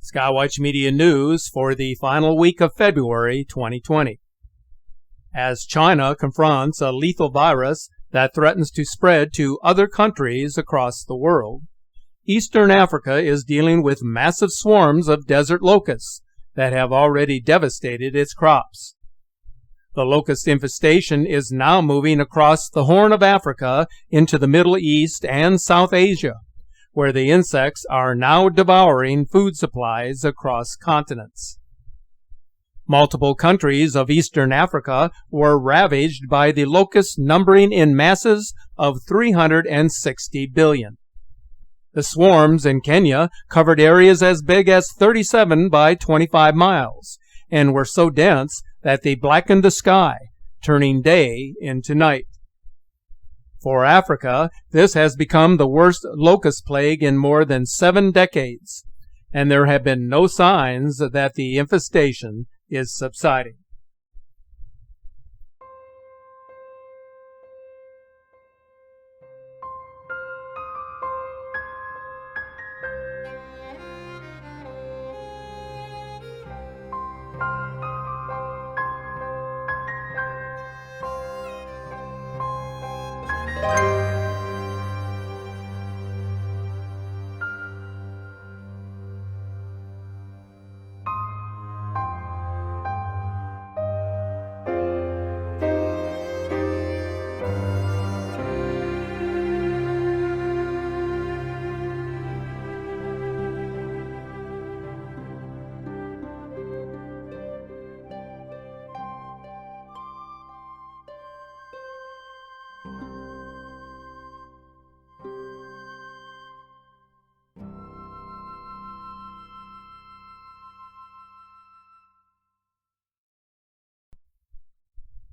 Skywatch Media News for the final week of February 2020. As China confronts a lethal virus that threatens to spread to other countries across the world, Eastern Africa is dealing with massive swarms of desert locusts that have already devastated its crops. The locust infestation is now moving across the Horn of Africa into the Middle East and South Asia, where the insects are now devouring food supplies across continents. Multiple countries of Eastern Africa were ravaged by the locusts, numbering in masses of 360 billion. The swarms in Kenya covered areas as big as 37 by 25 miles and were so dense that they blackened the sky, turning day into night. For Africa, this has become the worst locust plague in more than 7 decades, and there have been no signs that the infestation is subsiding.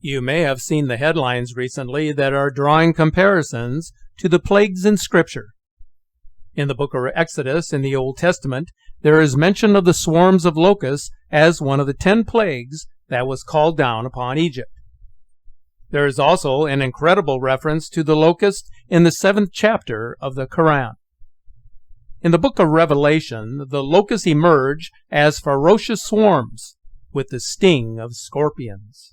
You may have seen the headlines recently that are drawing comparisons to the plagues in Scripture. In the book of Exodus in the Old Testament, there is mention of the swarms of locusts as one of the 10 plagues that was called down upon Egypt. There is also an incredible reference to the locust in the 7th chapter of the Quran. In the book of Revelation, the locusts emerge as ferocious swarms with the sting of scorpions.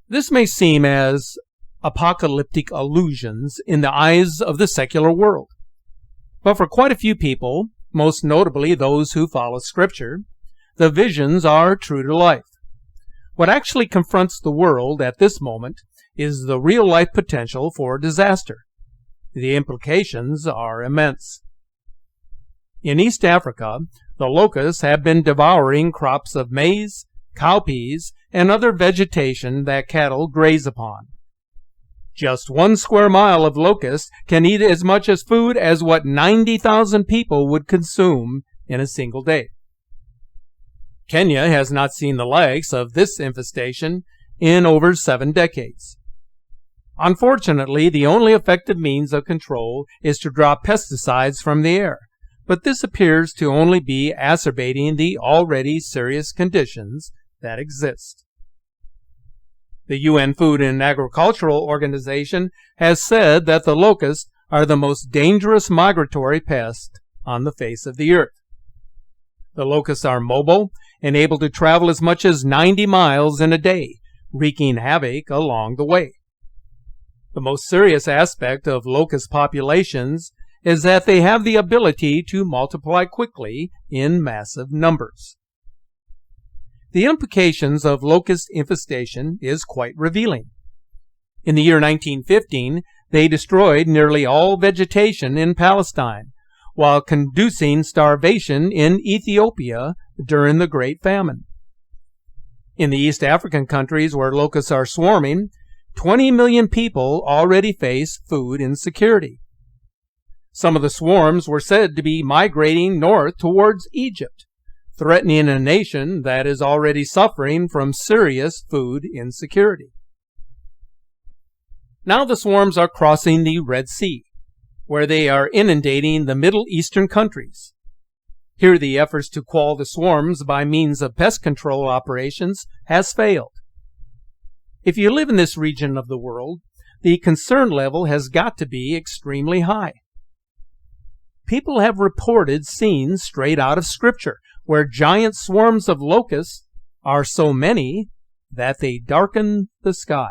This may seem as apocalyptic allusions in the eyes of the secular world, but for quite a few people, most notably those who follow Scripture, the visions are true to life. What actually confronts the world at this moment is the real-life potential for disaster. The implications are immense. In East Africa, the locusts have been devouring crops of maize, cowpeas, and other vegetation that cattle graze upon. Just 1 square mile of locust can eat as much as food as what 90,000 people would consume in a single day. Kenya has not seen the likes of this infestation in over 7 decades. Unfortunately, the only effective means of control is to drop pesticides from the air, but this appears to only be exacerbating the already serious conditions that exist. The UN Food and Agricultural Organization has said that the locusts are the most dangerous migratory pest on the face of the earth. The locusts are mobile and able to travel as much as 90 miles in a day, wreaking havoc along the way. The most serious aspect of locust populations is that they have the ability to multiply quickly in massive numbers. The implications of locust infestation is quite revealing. In the year 1915, they destroyed nearly all vegetation in Palestine, while inducing starvation in Ethiopia during the Great Famine. In the East African countries where locusts are swarming, 20 million people already face food insecurity. Some of the swarms were said to be migrating north towards Egypt, threatening a nation that is already suffering from serious food insecurity. Now the swarms are crossing the Red Sea, where they are inundating the Middle Eastern countries. Here the efforts to quell the swarms by means of pest control operations has failed. If you live in this region of the world, the concern level has got to be extremely high. people have reported scenes straight out of Scripture where giant swarms of locusts are so many that they darken the sky.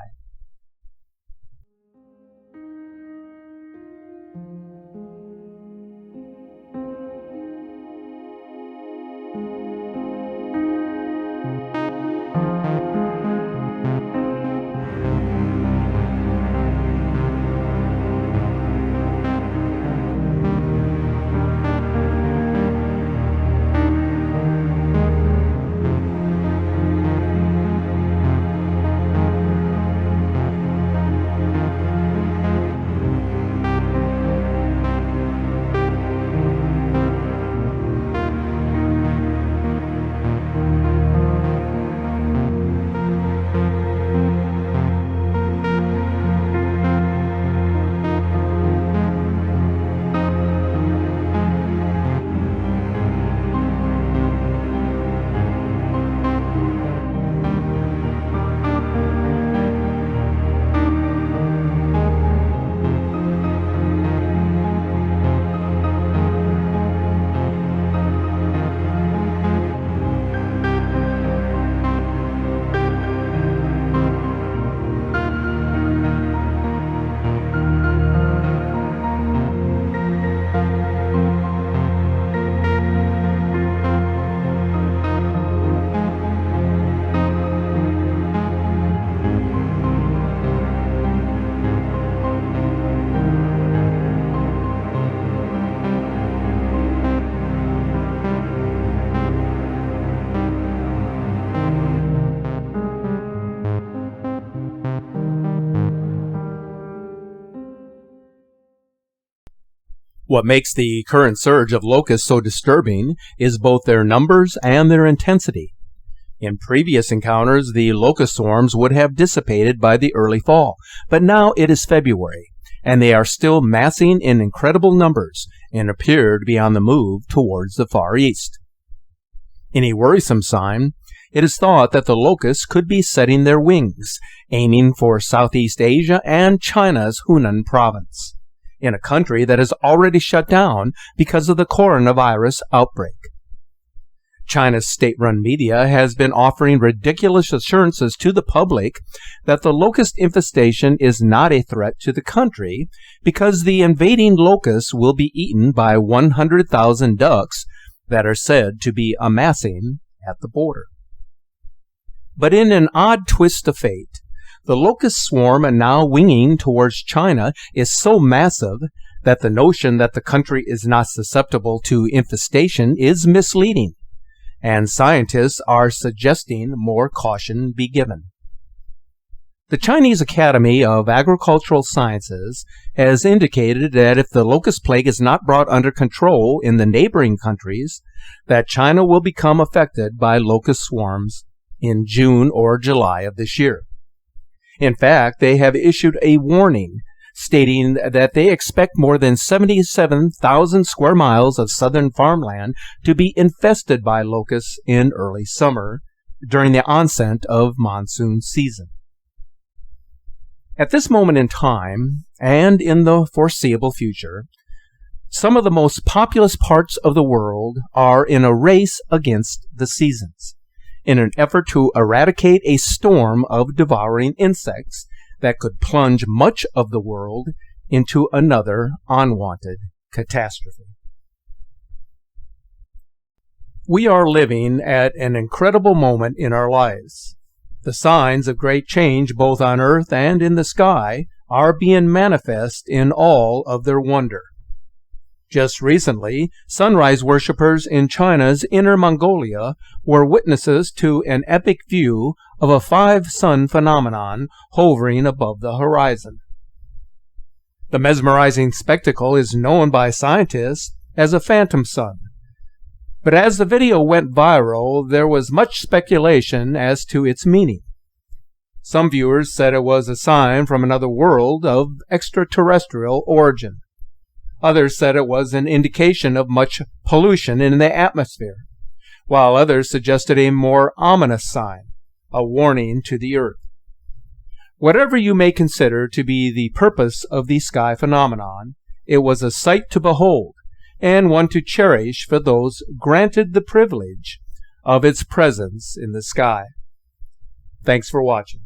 What makes the current surge of locusts so disturbing is both their numbers and their intensity. In previous encounters, the locust swarms would have dissipated by the early fall, but now it is February, and they are still massing in incredible numbers and appear to be on the move towards the Far East. In a worrisome sign, it is thought that the locusts could be setting their wings, aiming for Southeast Asia and China's Hunan province, in a country that is already shut down because of the coronavirus outbreak. China's state-run media has been offering ridiculous assurances to the public that the locust infestation is not a threat to the country because the invading locusts will be eaten by 100,000 ducks that are said to be amassing at the border. But in an odd twist of fate, the locust swarm now winging towards China is so massive that the notion that the country is not susceptible to infestation is misleading, and scientists are suggesting more caution be given. The Chinese Academy of Agricultural Sciences has indicated that if the locust plague is not brought under control in the neighboring countries, that China will become affected by locust swarms in June or July of this year. In fact, they have issued a warning stating that they expect more than 77,000 square miles of southern farmland to be infested by locusts in early summer during the onset of monsoon season. At this moment in time, and in the foreseeable future, some of the most populous parts of the world are in a race against the seasons, in an effort to eradicate a storm of devouring insects that could plunge much of the world into another unwanted catastrophe. We are living at an incredible moment in our lives. The signs of great change both on earth and in the sky are being manifest in all of their wonder. Just recently, sunrise worshippers in China's Inner Mongolia were witnesses to an epic view of a five-sun phenomenon hovering above the horizon. The mesmerizing spectacle is known by scientists as a phantom sun. But as the video went viral, there was much speculation as to its meaning. Some viewers said it was a sign from another world of extraterrestrial origin. Others said it was an indication of much pollution in the atmosphere, while others suggested a more ominous sign, a warning to the earth. Whatever you may consider to be the purpose of the sky phenomenon, it was a sight to behold, and one to cherish for those granted the privilege of its presence in the sky. Thanks for watching.